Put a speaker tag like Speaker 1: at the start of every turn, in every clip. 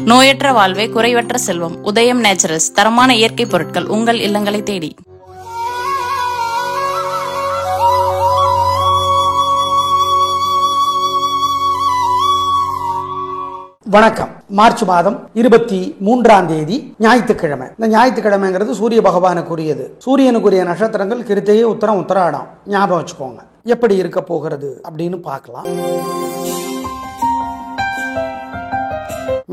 Speaker 1: நோயற்ற வாழ்வே குறைவற்ற செல்வம். உதயம் நேச்சுரல்ஸ், தரமான இயற்கை பொருட்கள் உங்கள் இல்லங்களை தேடி.
Speaker 2: வணக்கம். மார்ச் மாதம் 23ஆம் தேதி ஞாயிற்றுக்கிழமை. இந்த ஞாயிற்றுக்கிழமைங்கிறது சூரிய பகவானுக்குரியது. சூரியனுக்குரிய நட்சத்திரங்கள் கிருத்திகை, உத்தரம், உத்தராடம். ஞாபகம் வச்சுக்கோங்க. எப்படி இருக்க போகிறது அப்படின்னு பார்க்கலாம்.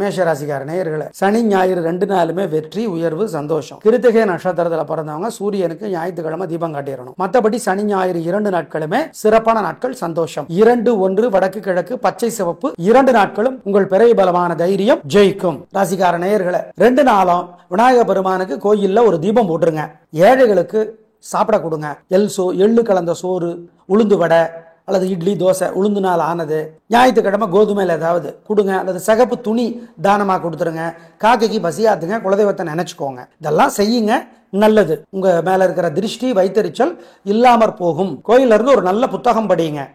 Speaker 2: மேஷராசிக்கார நேயர்களே, சனி ஞாயிறு 2 நாளுமே வெற்றி, உயர்வு, சந்தோஷம். கிருத்திகை நட்சத்திரத்துல பிறந்தவங்க சூரியனுக்கு ஞாயிற்றுக்கிழமை தீபம் காட்டிடணும். மற்றபடி சனி ஞாயிறு 2 நாட்களுமே சிறப்பான நாட்கள், சந்தோஷம். 2-1 வடக்கு கிழக்கு பச்சை சிவப்பு 2 நாட்களும் உங்கள் பிறவி பலமான தைரியம் ஜெயிக்கும். ராசிக்கார நேயர்களே, 2 நாளும் விநாயக பெருமானுக்கு கோயில்ல ஒரு தீபம் போட்டுருங்க. ஏழைகளுக்கு சாப்பிட கொடுங்க. எள்ளு கலந்த சோறு, உளுந்து வடை அல்லது இட்லி, தோசை, உளுந்து நாள் ஆனது. ஞாயிற்றுக்கிழமை கோதுமையில் ஏதாவது கொடுங்க, அல்லது சிகப்பு துணி தானமாக கொடுத்துருங்க. காக்கைக்கு பசியாத்துங்க, குலதெய்வத்தை நினைச்சுக்கோங்க. இதெல்லாம் செய்யுங்க, நல்லது. உங்க மேல இருக்கிற திருஷ்டி, வைத்தறிச்சல் இல்லாமற் போகும். கோயில இருந்து ஒரு நல்ல புத்தகம் படிங்க.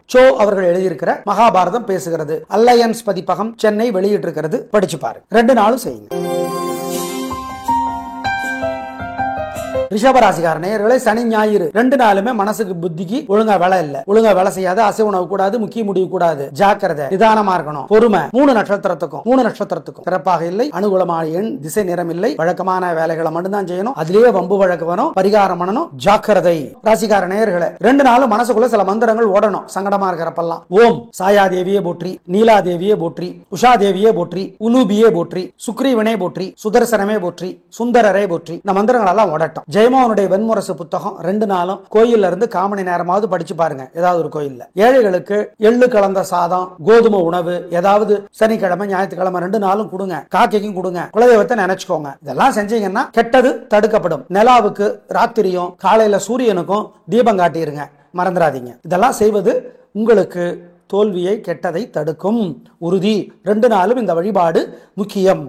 Speaker 2: அவர்கள் எழுதியிருக்கிற மகாபாரதம் பேசுகிறது, அலையன்ஸ் பதிப்பகம், சென்னை வெளியிட்டு இருக்கிறது, படிச்சு பாருங்க. 2 நாளும் செய்யுங்க. ரிஷபராசிக்கார நேயர்களே, சனி ஞாயிறு 2 நாளுமே மனசுக்கு புத்திக்கு ஒழுங்கா வேலை இல்ல. ஒழுங்கா வேலை செய்யாது, அசை உணவு கூடாது, முக்கிய முடிவு கூடாது. ஜாக்கிரதை, நிதானமா இருக்கணும். பொறுமை. 3 நட்சத்திரத்துக்கும் சிறப்பாக இல்லை. அனுகூலமான எண், திசை, நிறம் இல்லை. வழக்கமான வேலைகளை மட்டும்தான் செய்யணும். அதிலேயே வம்பு வழக்கு வரும், பரிகாரம் பண்ணணும். ஜாக்கிரதை. ராசிக்கார நேயர்களே, 2 நாளும் மனசுக்குள்ள சில மந்திரங்கள் ஓடணும். சங்கடமா இருக்கிறப்பெல்லாம் ஓம் சாயாதேவியே போற்றி, நீலாதேவியே போற்றி, உஷாதேவியே போற்றி, உலூபியே போற்றி, சுக்ரீவனே போற்றி, சுதர்சனமே போற்றி, சுந்தரரே போற்றி. இந்த மந்திரங்கள் எல்லாம் ஓடட்டும். ஜெயமோகனுடைய வெண்முரசு புத்தகம் 2 நாளும் கோயில்ல இருந்து 1/4 மணி நேரமாவது படிச்சு பாருங்க. ஏதாவது ஒரு கோயில்ல ஏழைகளுக்கு எள்ளு கலந்த சாதம், கோதுமை உணவு ஏதாவது சனிக்கிழமை, ஞாயிற்றுக்கிழமை 2 நாளும் கொடுங்க. காக்கைக்கும் கொடுங்க. குலதெய்வத்தை நினைச்சுக்கோங்க. இதெல்லாம் செஞ்சீங்கன்னா கெட்டது தடுக்கப்படும். நிலாவுக்கு ராத்திரியும் காலையில சூரியனுக்கும் தீபம் காட்டிருங்க, மறந்துடாதீங்க. இதெல்லாம் செய்வது உங்களுக்கு தோல்வியை, கெட்டதை தடுக்கும். உறுதி. 2 நாளும் இந்த வழிபாடு முக்கியம்.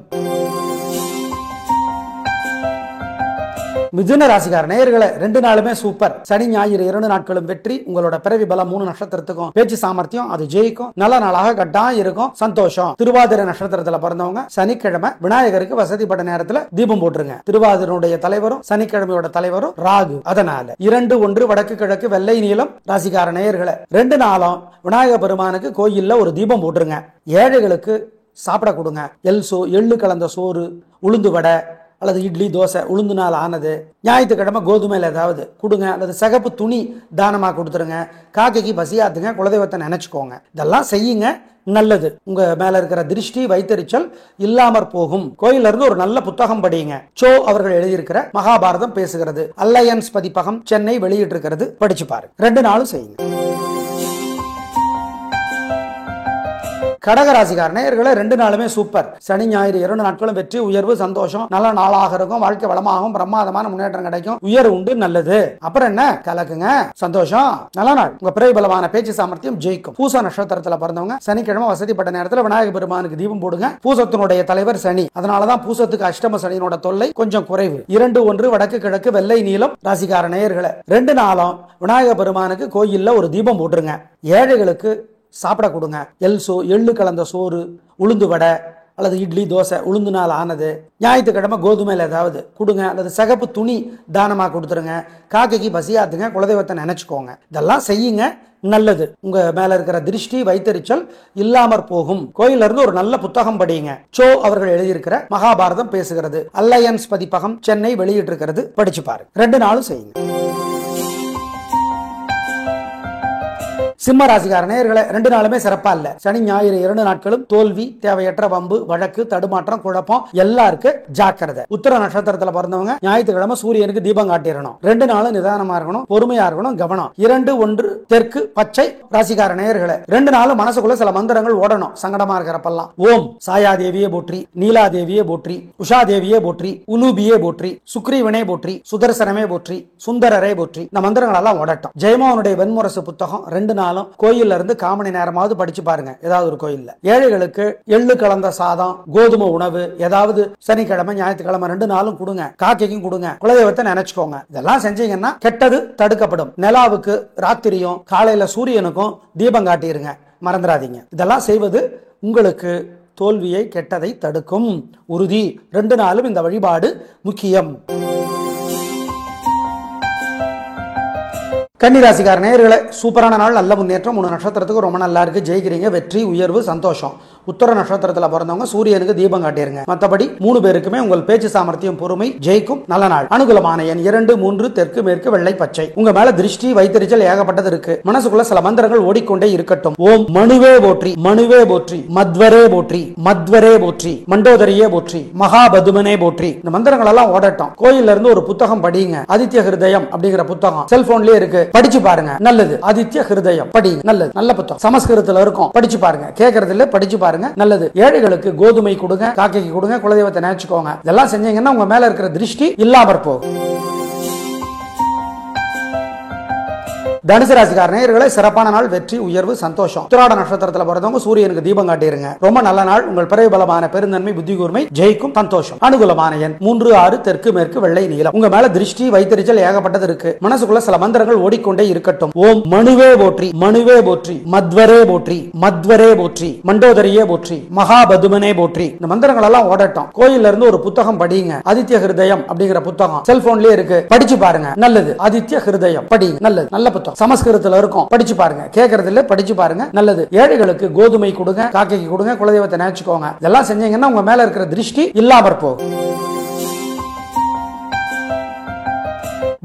Speaker 2: மிதுன ராசிக்கார நேயர்களே, 2 நாளுமே சூப்பர். சனி ஞாயிறு 2 நாட்களும் வெற்றி. உங்களோட பிறவி பலம் 3 நட்சத்திரத்துக்கும் பேச்சு சாமர்த்தியம் அது ஜெயிக்கும். நல்ல நாளாக கட்டாயம் இருக்கும், சந்தோஷம். திருவாதிரை நட்சத்திரத்துல பிறந்தவங்க சனிக்கிழமை விநாயகருக்கு வசதிப்பட்ட நேரத்துல தீபம் போட்டுருங்க. திருவாதிரனுடைய தலைவரும் சனிக்கிழமையோட தலைவரும் ராகு. அதனால 2-1 வடக்கு கிழக்கு வெள்ளை நீளம். ராசிக்கார நேயர்களே, 2 நாளும் விநாயக பெருமானுக்கு கோயில்ல ஒரு தீபம் போட்டுருங்க. ஏழைகளுக்கு சாப்பிட கொடுங்க. எள்ளு கலந்த சோறு, உளுந்து வடை அல்லது இட்லி, தோசை, உளுந்து நாள் ஆனது. ஞாயிற்றுக்கிழமை கோதுமையில் ஏதாவது கொடுங்க, அல்லது சிகப்பு துணி தானமாக கொடுத்துருங்க. காக்கைக்கு பசியாத்துங்க, குலதெய்வத்தை நினைச்சுக்கோங்க. இதெல்லாம் செய்யுங்க, நல்லது. உங்க மேல இருக்கிற திருஷ்டி, வைத்தறிச்சல் இல்லாமற் போகும். கோயில இருந்து ஒரு நல்ல புத்தகம் படிங்க. அவர்கள் எழுதியிருக்கிற மகாபாரதம் பேசுகிறது, அலையன்ஸ் பதிப்பகம், சென்னை வெளியிட்டு இருக்கிறது, படிச்சு பாருங்க. 2 நாளும் செய்யுங்க. கடகராசிக்கார நேயர்களே, 2 நாளுமே சூப்பர். சனி ஞாயிறு 2 நாட்களும் வெற்றி, உயர்வு, சந்தோஷம். நல்ல நாளாக இருக்கும். வாழ்க்கை வளமாகும். பிரமாதமான முன்னேற்றம் கிடைக்கும். உயர் உண்டு, நல்லது. அப்புறம் என்ன, கலக்குங்க, சந்தோஷம். நல்ல நாள். உங்க பிறவி பலமான பேச்சு சாமர்த்தியம் ஜெயிக்கும். பூச நட்சத்திரத்துல பிறந்தவங்க சனிக்கிழமை வசதிப்பட்ட நேரத்துல விநாயக பெருமானுக்கு தீபம் போடுங்க. பூசத்தினுடைய தலைவர் சனி. அதனாலதான் பூசத்துக்கு அஷ்டம சனியினோட தொல்லை கொஞ்சம் குறைவு. 2-1 வடக்கு கிழக்கு வெள்ளை நீளம். ராசிக்கார நேயர்களே, 2 நாளும் விநாயக பெருமானுக்கு கோயில்ல ஒரு தீபம் போட்டுருங்க. ஏழைகளுக்கு சாப்பிட கொடுங்க. எள்ளு கலந்த சோறு, உளுந்து வடை அல்லது இட்லி, தோசை, உளுந்து நாள் ஆனது. ஞாயிற்றுக்கிழமை கோதுமையில் ஏதாவது கொடுங்க, அல்லது சிகப்பு துணி தானமாக கொடுத்துருங்க. காக்கைக்கு பசியாத்துங்க, குலதெய்வத்தை நினைச்சுக்கோங்க. இதெல்லாம் செய்யுங்க, நல்லது. உங்க மேல இருக்கிற திருஷ்டி, வைத்தறிச்சல் இல்லாமற் போகும். கோயில இருந்து ஒரு நல்ல புத்தகம் படிங்க. அவர்கள் எழுதியிருக்கிற மகாபாரதம் பேசுகிறது, அலையன்ஸ் பதிப்பகம், சென்னை வெளியிட்டு இருக்கிறது, படிச்சு பாருங்க. 2 நாளும் செய்யுங்க. சிம்ம ராசிக்கார நேயர்களே, 2 நாளுமே சிறப்பா இல்ல. சனி ஞாயிறு 2 நாட்களும் தோல்வி, தேவையற்ற வம்பு வழக்கு, தடுமாற்றம், குழப்பம் எல்லாம் இருக்கு. ஜாக்கிரதை. உத்தர நட்சத்திரத்துல பிறந்தவங்க ஞாயிற்றுக்கிழமை சூரியனுக்கு தீபம் காட்டிடணும். 2 நாளும் நிதானமா இருக்கணும், பொறுமையா இருக்கணும், கவனம். 2-1 தெற்கு பச்சை. ராசிக்கார நேயர்களே, 2 நாளும் மனசுக்குள்ள சில மந்திரங்கள் ஓடணும். சங்கடமா இருக்கிறப்பெல்லாம் ஓம் சாயாதேவியே போற்றி, நீலாதேவியே போற்றி, உஷாதேவியே போற்றி, உலூபியே போற்றி, சுக்ரீவனே போற்றி, சுதர்சனமே போற்றி, சுந்தரரே போற்றி. இந்த மந்திரங்கள் எல்லாம் ஓடட்டும். ஜெயமோகனுடைய வெண்முரசு புத்தகம் 2 நாளும் கோயில்ல இருந்து 1/4 மணி நேரமாவது படிச்சு பாருங்க. ஏதாவது ஒரு கோயில்ல ஏழைகளுக்கு எள்ளு கலந்த சாதம், கோதுமை உணவு ஏதாவது சனிக்கிழமை, ஞாயிற்றுக்கிழமை 2 நாளும் கொடுங்க. காக்கைக்கும் கொடுங்க. குலதெய்வத்தை நினைச்சுக்கோங்க. இதெல்லாம் செஞ்சீங்கன்னா கெட்டது தடுக்கப்படும். நிலாவுக்கு ராத்திரியும் காலையில சூரியனுக்கும் தீபம் காட்டிருங்க, மறந்துடாதீங்க. இதெல்லாம் செய்வது உங்களுக்கு தோல்வியை கெட்டதை தடுக்கும். உறுதி. 2 நாளும் இந்த வழிபாடு முக்கியம். கன்னிராசிக்கார நேயர்களே, சூப்பரான நாள், நல்ல முன்னேற்றம். 3 நட்சத்திரத்துக்கு ரொம்ப நல்லா இருக்கு. ஜெயிக்கிறீங்க. வெற்றி, உயர்வு, சந்தோஷம். உத்தர நட்சத்திரத்தில் பிறந்தவங்க சூரியனுக்கு தீபம் காட்டிருங்க. மற்றபடி 3 பேருக்குமே உங்கள் பேச்சு சாமர்த்தியம், பொறுமை ஜெயிக்கும். நல்ல நாள். அனுகூலமான எண் 2, 3, தெற்கு, மேற்கு, வெள்ளை, பச்சை. உங்க மேல திருஷ்டி, வைத்தறிச்சல் ஏகப்பட்டது இருக்கு. மனசுக்குள்ள சில மந்திரங்கள் ஓடிக்கொண்டே இருக்கட்டும். ஓம் மனுவே போற்றி, மனுவே போற்றி, மத்வரே போற்றி, மத்வரே போற்றி, மண்டோதரியே போற்றி, மகாபதுமனே போற்றி. இந்த மந்திரங்கள் எல்லாம் ஓடட்டும். கோயில்ல இருந்து ஒரு புத்தகம் படிங்க. ஆதித்ய ஹிருதயம் அப்படிங்கிற புத்தகம் செல்போன்லயே இருக்கு, படிச்சு பாருங்க. நல்லது. ஆதித்ய ஹிருதயம் படிங்க. நல்லது. நல்ல புத்தகம். சமஸ்கிருதத்துல இருக்கும், படிச்சு பாருங்க. கேட்கறது இல்ல, படிச்சு பாருங்க. நல்லது. ஏழைகளுக்கு கோதுமை கொடுங்க, காக்கைக்கு கொடுங்க, குலதெய்வத்தை நினைச்சுக்கோங்க. இதெல்லாம் செஞ்சீங்கன்னா உங்க மேல இருக்கிற திருஷ்டி இல்லாமற் போகும். தனுசு ராசிக்கார நேயர்களே, சிறப்பான நாள், வெற்றி, உயர்வு, சந்தோஷம். உத்திராட நட்சத்திரத்தில் பிறந்தவங்க சூரியனுக்கு தீபம் காட்டிருங்க. ரொம்ப நல்ல நாள். உங்கள் பிறகு பலமான பெருந்தன்மை, புத்தி கூர்மை ஜெயிக்கும். சந்தோஷம். அனுகூலமான எண் 3, 6, தெற்கு, மேற்கு, வெள்ளை, நீலம். உங்க மேல திருஷ்டி, வைத்தறிச்சல் ஏகப்பட்டது இருக்கு. மனசுக்குள்ள சில மந்திரங்கள் ஓடிக்கொண்டே இருக்கட்டும். ஓம் மனுவே போற்றி, மனுவே போற்றி, மத்வரே போற்றி, மத்வரே போற்றி, மண்டோதரியே போற்றி, மகாபதுமனே போற்றி. இந்த மந்திரங்கள் எல்லாம் ஓடட்டும். கோயில்ல இருந்து ஒரு புத்தகம் படிங்க. ஆதித்ய ஹிருதயம் அப்படிங்கிற புத்தகம் செல்போன்லயே இருக்கு, படிச்சு பாருங்க. நல்லது. ஆதித்ய ஹிருதயம் படிங்க. நல்லது. நல்ல புத்தகம். சமஸ்கிருதத்துல இருக்கும், படிச்சு பாருங்க. கேட்கறது இல்ல, படிச்சு பாருங்க. நல்லது. ஏழைகளுக்கு கோதுமை கொடுங்க, காக்கைக்கு கொடுங்க, குலதெய்வத்தை நினைச்சுக்கோங்க. இதெல்லாம் செஞ்சீங்கன்னா உங்க மேல இருக்கிற திருஷ்டி இல்லாமற் போகும்.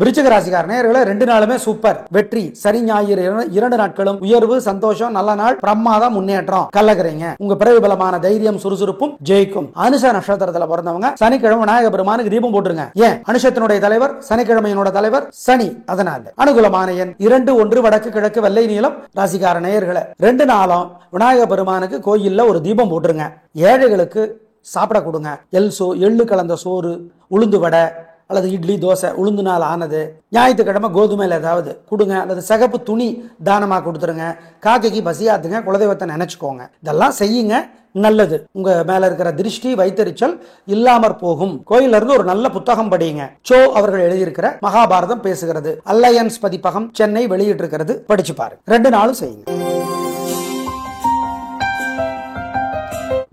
Speaker 2: விருச்சிக ராசிக்கார நேயர்களே, 2 நாளுமே சூப்பர். வெற்றி. சனி ஞாயிறு 2 நாட்களும் உயர்வு, சந்தோஷம், நல்ல நாள், பிரமாதம், முன்னேற்றம். கலக்குறீங்க. உங்க பிறகு பலமான தைரியம், சுறுசுறுப்பும் ஜெயிக்கும். அனுஷ நட்சத்திரத்துல பிறந்தவங்க சனிக்கிழமை விநாயக பெருமானுக்கு தீபம் போட்டுருங்க. ஏன்? அனுஷத்தினுடைய தலைவர் சனிக்கிழமையினோட தலைவர் சனி. அதனால அனுகூலமான எண் 2, 1, வடக்கு, கிழக்கு, வெள்ளை, நீலம். ராசிக்கார நேயர்களே, 2 நாளும் விநாயக பெருமானுக்கு கோயில்ல ஒரு தீபம் போட்டுருங்க. ஏழைகளுக்கு சாப்பிட கொடுங்க. எள்ளு கலந்த சோறு, உளுந்து வடை அல்லது இட்லி, தோசை, உளுந்துனால் ஆனது. ஞாயிற்றுக்கிழமை கோதுமையில் ஏதாவது கொடுங்க, அல்லது சிகப்பு துணி தானமாக கொடுத்துருங்க. காக்கைக்கு பசியாத்துங்க, குலதெய்வத்தை நினைச்சுக்கோங்க. இதெல்லாம் செய்யுங்க. நல்லது. உங்க மேல இருக்கிற திருஷ்டி, வைத்தறிச்சல் இல்லாமற் போகும். கோயில்ல இருந்து ஒரு நல்ல புத்தகம் படிங்க. சோ அவர்கள் எழுதியிருக்கிற மகாபாரதம் பேசுகிறது, அலையன்ஸ் பதிப்பகம், சென்னை வெளியிட்டு இருக்கிறது, படிச்சு பாருங்க. 2 நாளும் செய்யுங்க.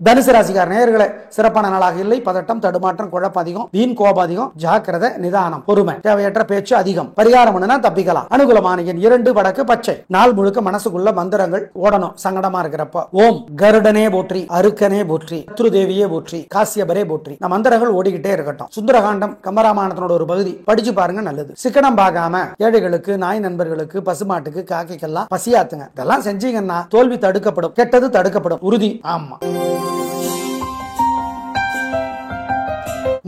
Speaker 2: தனுசு ராசிக்கார நேயர்களே, சிறப்பான நாளாக இல்லை. பதட்டம், தடுமாற்றம், குழப்பம் அதிகம், வீண் கோபம் அதிகம், ஜாக்கிரதை, நிதானம், பொறுமை, தேவையற்ற பேச்சு அதிகம். பரிகாரம் பண்ணுனா தப்பிக்கலாம். அனுகூலமான எண் 2, வடக்கு, பச்சை. நாள் முழுக்க மனசுக்குள்ள மந்திரங்கள் ஓடணும். சங்கடமா இருக்கிறப்ப ஓம் கருடனே போற்றி, அருக்கனே போற்றி, சத்ருதேவியே போற்றி, காசியபரே போற்றி. இந்த மந்திரங்கள் ஓடிக்கிட்டே இருக்கட்டும். சுந்தரகாண்டம் கம்பராமாயணத்தினோட ஒரு பகுதி, படிச்சு பாருங்க. நல்லது. சிக்கனம் பார்க்காம ஏழைகளுக்கு, நாய் நண்பர்களுக்கு, பசுமாட்டுக்கு, காக்கைக்கெல்லாம் பசியாத்துங்க. இதெல்லாம் செஞ்சீங்கன்னா தோல்வி தடுக்கப்படும், கெட்டது தடுக்கப்படும். உறுதி. ஆமா.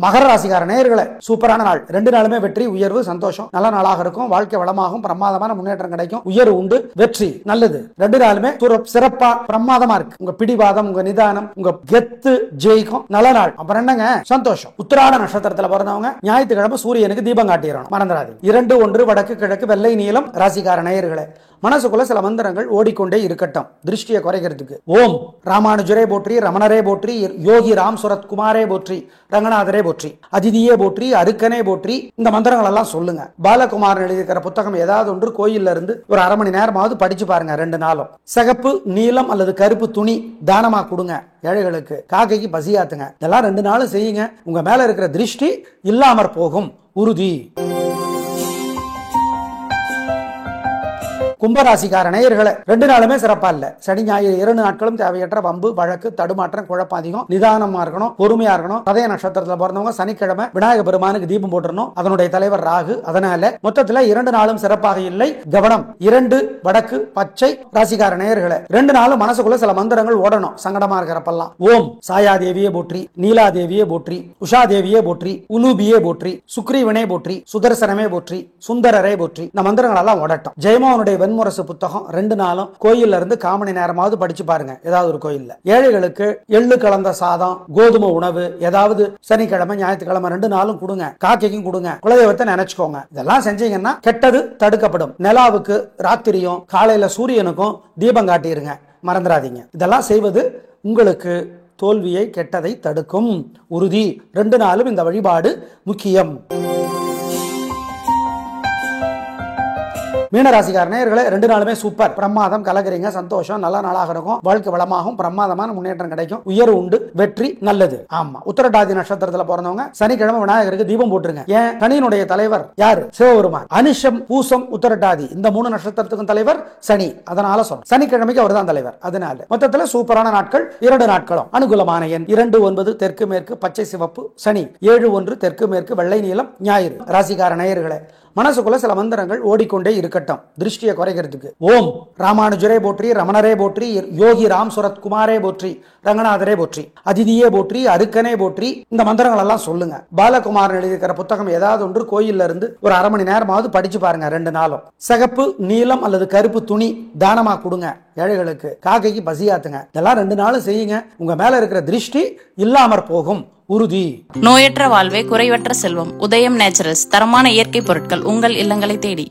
Speaker 2: மகர ராசிக்கார நேயர்களே, சூப்பரான நாள். 2 நாளுமே வெற்றி, உயர்வு, சந்தோஷம், நல்ல நாளாக இருக்கும். வாழ்க்கை வளமாகும், பிரமாதமான முன்னேற்றம் கிடைக்கும். உயர்வு உண்டு, வெற்றி. நல்லது. 2 நாளுமே சிறப்பா பிரமாதமா இருக்கு. உங்க பிடிவாதம், உங்க நிதானம், உங்க கெத்து ஜெயிக்கும். நல்ல நாள். அப்புறம் என்னங்க? சந்தோஷம். உத்திராட நட்சத்திரத்துல பிறந்தவங்க ஞாயிற்றுக்கிழமை சூரியனுக்கு தீபம் காட்டிடணும். மறந்துடாதீங்க. 2, 1, வடக்கு, கிழக்கு, வெள்ளை, நீலம். ராசிக்கார நேயர்களே, மனசுக்குள்ள சில மந்திரங்கள் ஓடிக்கொண்டே இருக்கட்டும், திருஷ்டியை குறைக்கிறதுக்கு. ஓம் ராமானுஜரே போற்றி, ரமணரே போற்றி, யோகி ராம் சுரத் குமாரே போற்றி, ரங்கநாதரே போற்றி, அதிதியே போற்றி, அருக்கனே போற்றி. இந்த மந்திரங்கள் எல்லாம் சொல்லுங்க. பாலகுமார் எழுதியிருக்கிற புத்தகம் ஏதாவது ஒன்று கோயில்ல இருந்து ஒரு 1/2 மணி நேரமாவது படிச்சு பாருங்க. 2 நாளும் சிகப்பு, நீலம் அல்லது கருப்பு துணி தானமா கொடுங்க. ஏழைகளுக்கு, காக்கைக்கு பசியாத்துங்க. இதெல்லாம் 2 நாளும் செய்யுங்க. உங்க மேல இருக்கிற திருஷ்டி இல்லாமற் போகும். உறுதி. கும்பராசிக்கார நேயர்களே, 2 நாளுமே சிறப்பா இல்ல. சனி ஞாயிறு 2 நாட்களும் தேவையற்ற வம்பு, வழக்கு, தடுமாற்றம், குழப்பம் அதிகம். நிதானமா இருக்கணும், பொறுமையா இருக்கணும். சதய நட்சத்திரத்துல பிறந்தவங்க சனிக்கிழமை விநாயக பெருமானுக்கு தீபம் போட்டுறணும். அதனுடைய தலைவர் ராகு. அதனால மொத்தத்துல 2 நாளும் சிறப்பாக இல்லை. கவனம். 2, வடக்கு, பச்சை. ராசிக்கார நேயர்களே, 2 நாளும் மனசுக்குள்ள சில மந்திரங்கள் ஓடணும். சங்கடமா இருக்கிறப்பெல்லாம் ஓம் சாயாதேவியே போற்றி, நீலாதேவியே போற்றி, உஷாதேவியே போற்றி, உலூபியே போற்றி, சுக்ரீவனே போற்றி, சுதர்சனமே போற்றி, சுந்தரரே போற்றி. இந்த மந்திரங்கள் எல்லாம் ஓடட்டும். ஜெயமோகனுடைய வெண்முரசு புத்தகம் 2 நாளும் கோயில்ல இருந்து 1/4 மணி நேரமாவது படிச்சு பாருங்க. ஏதாவது ஒரு கோயில்ல. ஏழைகளுக்கு எள்ளு கலந்த சாதம், கோதுமை உணவு ஏதாவது சனிக்கிழமை, ஞாயிற்றுக்கிழமை 2 நாளும் கொடுங்க. காக்கைக்கும் கொடுங்க. குலதெய்வத்தை நினைச்சுக்கோங்க. இதெல்லாம் செஞ்சீங்கன்னா கெட்டது தடுக்கப்படும். நிலாவுக்கு ராத்திரியும் காலையில சூரியனுக்கும் தீபம் காட்டிருங்க. மறந்துடாதீங்க. இதெல்லாம் செய்வது உங்களுக்கு தோல்வியை, கெட்டதை தடுக்கும். உறுதி. 2 நாளும் இந்த வழிபாடு முக்கியம். மீனராசிக்கார நேயர்களே 2 நாளுமே சூப்பர், பிரமாதம், கலக்குறீங்க, சந்தோஷம், நல்ல நாளாக இருக்கும், வாழ்க்கை வளமாகும், பிரமாதமான முன்னேற்றம் கிடைக்கும், உயர்வு உண்டு, வெற்றி நல்லது. ஆமா, உத்திரட்டாதி நட்சத்திரத்துல பிறந்தவங்க சனிக்கிழமை விநாயகருக்கு தீபம் போட்டுருங்க. ஏன்? சனியினுடைய தலைவர் யாரு? சிவபெருமான். அனிஷம், பூசம், உத்திரட்டாதி இந்த 3 நட்சத்திரத்துக்கும் தலைவர் சனி. அதனால சொல்றேன், சனிக்கிழமைக்கு அவர் தான் தலைவர். அதனால மொத்தத்துல சூப்பரான நாட்கள் 2 நாட்களும். அனுகூலமான எண் 2-9 தெற்கு மேற்கு பச்சை சிவப்பு சனி, 7-1 தெற்கு மேற்கு வெள்ளை நீலம் ஞாயிறு. ராசிக்கார நேயர்களே, மனசுக்குள்ள சில மந்திரங்கள் ஓடிக்கொண்டே இருக்கட்டும், திருஷ்டியை குறைக்கிறதுக்கு. ஓம் ராமானுஜரே போற்றி, ரமணரே போற்றி, யோகி ராம் சுரத் குமாரே போற்றி, ரங்கநாதரே போற்றி, அதிதியே போற்றி, அருக்கனே போற்றி. இந்த மந்திரங்கள் எல்லாம் சொல்லுங்க. பாலகுமார் எழுதியிருக்கிற புத்தகம் ஏதாவது ஒன்று கோயில்ல இருந்து ஒரு அரை மணி நேரமாவது படிச்சு பாருங்க 2 நாளும். சிகப்பு, நீலம் அல்லது கருப்பு துணி தானமா கொடுங்க ஏழைகளுக்கு. காக்கைக்கு பசியாத்துங்க. இதெல்லாம் 2 நாளும் செய்யுங்க. உங்க மேல இருக்கிற திருஷ்டி இல்லாமற் போகும், உறுதி.
Speaker 1: நோயற்ற வாழ்வே குறைவற்ற செல்வம். உதயம் நேச்சுரல்ஸ் தரமான இயற்கை பொருட்கள் உங்கள் இல்லங்களை தேடி.